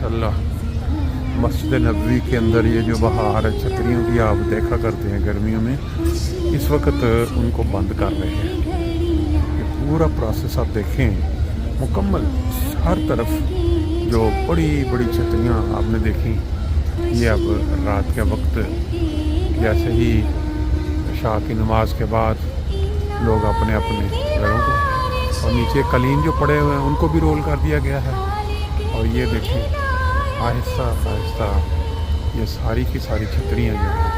माशाल्लाह मस्जिद नबवी के अंदर ये जो बहार है छतरियों की आप देखा करते हैं गर्मियों में, इस वक्त उनको बंद कर रहे हैं। ये पूरा प्रोसेस आप देखें मुकम्मल, हर तरफ जो बड़ी बड़ी छतरियाँ आपने देखी, ये अब रात के वक्त जैसे ही शाह की नमाज के बाद लोग अपने अपने घरों को, और नीचे कलीन जो पड़े हुए हैं उनको भी रोल कर दिया गया है। और ये देखें आहिस्ता आहिस्ता ये सारी की सारी छतरियाँ जो हैं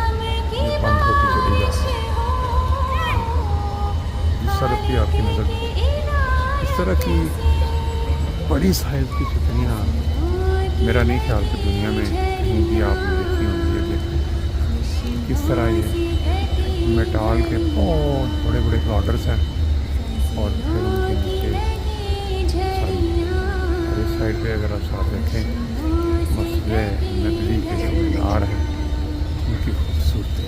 ये बंद होती चली जा रही हैं। इस तरफ की आपकी नज़र, इस तरह की बड़ी साइज़ की छतरियाँ मेरा नहीं ख्याल कि दुनिया में कहीं भी आपने देखी होंगी। ये देखें किस तरह ये मेटाल के बहुत बड़े बड़े गार्डर्स हैं, और फिर उनके नीचे इस साइड पे अगर आप साथ देखें मस्जिद नबवी के जो मीनार हैं उनकी खूबसूरती।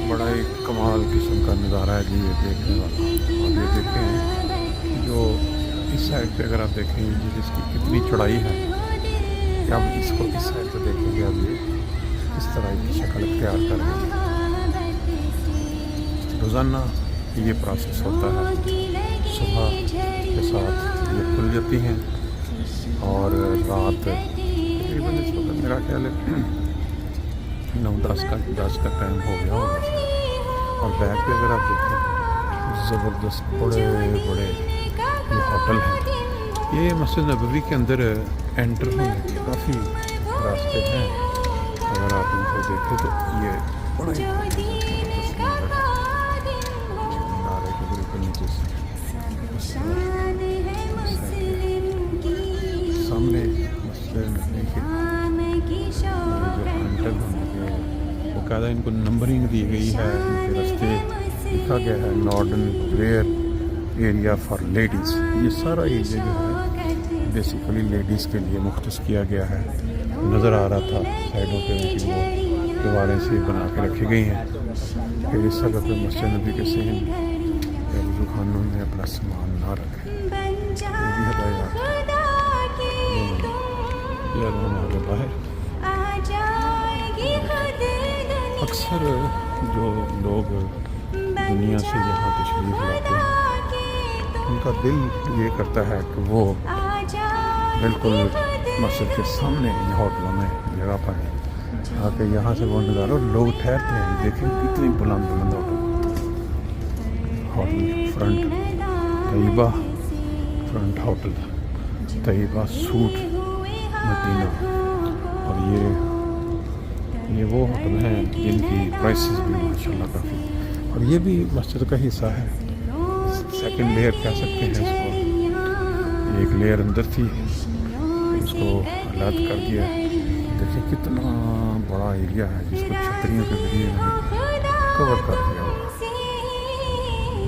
बड़ा ही कमाल किस्म का नज़ारा है जी ये देखने वाला। और ये देखें जो इस साइड पे अगर आप देखें जिसकी कितनी चौड़ाई है, कि आप इसको इस साइड पे देखेंगे आप ये किस तरह की शक्ल तैयार कर रहे हैं। रोज़ाना ये प्रोसेस होता है, सुबह के साथ ये खुल जाती हैं और रात तकरीबन इस वक्त मेरा ख्याल है 9-10 का टाइम हो गया होगा। और बैक पे अगर आप देखें ज़बरदस्त बड़े बड़े ये होटल हैं। ये मस्जिद नबवी के अंदर एंटर होने के काफ़ी रास्ते हैं। अगर आप इनको देखें तो ये बड़ा ही ज़बरदस्त मंजर है। मीनारे के बिल्कुल नीचे से सामने मस्जिद नबवी के जो एंटर होने के बाकायदा इनको नंबरिंग दी गई है, इनके रास्ते लिखा गया है northern prayer area for ladies. ये सारा एरिया जो है बेसिकली लेडीज़ के लिए मुख्तस किया गया है। नज़र आ रहा था साइडों पे कि वो दीवारें से बना के रखी गई हैं। फिर इस जगह पे मस्जिद नबी के सहन वज़ू खानों में अपना सामान ना रखें, ये भी हदायत हमारे बाहर। अक्सर जो लोग दुनिया से यहाँ तशरीफ़ लाते हैं उनका दिल ये करता है कि वो बिल्कुल मस्जिद के सामने होटलों में जगह पाएँ, आके यहाँ से वो नज़ारा लोग ठहरते हैं। देखें कितनी बुलंद बुलंद hotel front Taiba, front hotel Taiba suite Madina. और ये वो होटल हैं जिनकी प्राइसेस भी माशाल्लाह काफ़ी, और ये भी मस्जिद का हिस्सा है। सेकंड लेयर कह सकते हैं इसको। एक लेयर अंदर थी, उसको अलग कर दिया। देखिए कितना बड़ा एरिया है जिसको छतरियों के जरिए कवर कर दिया हुआ।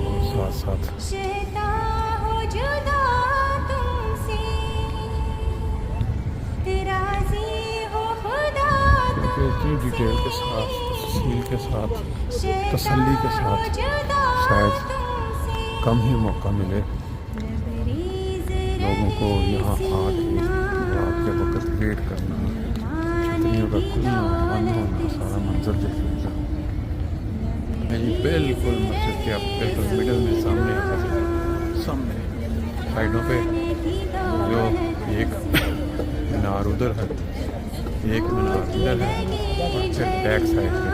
और साथ साथ इतनी डिटेल के साथ, तफसील के साथ, तसल्ली के साथ शायद कम ही मौका मिले लोगों को यहाँ आके रात के वक्त वेट करना, छतरियों का खुलना बंद होना, सारा मंजर देखिएगा। बिल्कुल मस्जिद के आप बिल्कुल मिडल में सामने सामने साइडों पे जो एक मीनार उधर है, एक मीनार इधर है, और फिर बैक साइड पे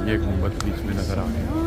ये गुंबद बीच में नज़र आ रहे हैं।